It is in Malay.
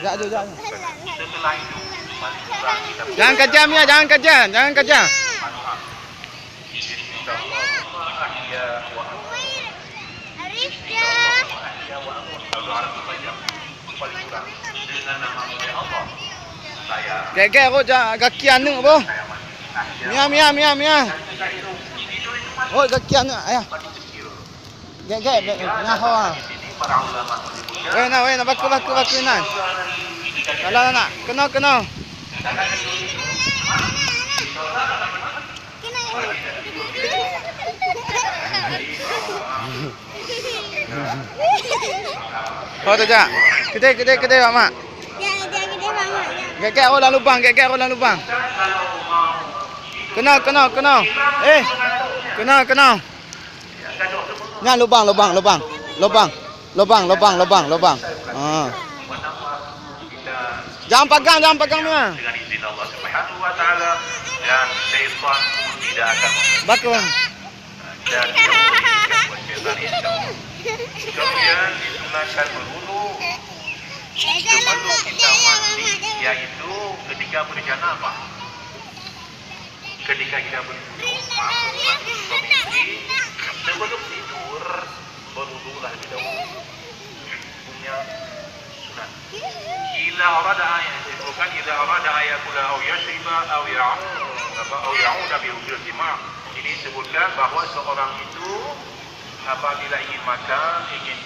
Sekejap tu, sekejap tu. Setelah itu paling kurang kita Jangan kejam ya, jangan kejam, jangan kejam. Gek-gek rot kaki anak apa? Mia. Oh, kaki anak ayah. Gek-gek nyaho. Weh, nak baku nah. Kalau nak, kena. Oh, tu jak. Kedai Pak Mak. Gek-gek orang lubang. Kena. Kena. Ni lubang. Ha. Jangan pegang dia. dengan izin Allah Subhanahu wa taala dan syaitan tidak akan Bakun. dan syaitan insyaallah. Kemudian disunahkan berwudu sebelum kita mandi, yaitu ketika berjanabah. Ketika kita berwudu, sebelum tidur berwudulah lebih dahulu. Punya sunat. Ila arada ayat disebutkan ila arada ayakula au yashriba au ya'uda bi wujud jima'. Ini disebutkan bahawa seorang itu apabila ingin makan, ingin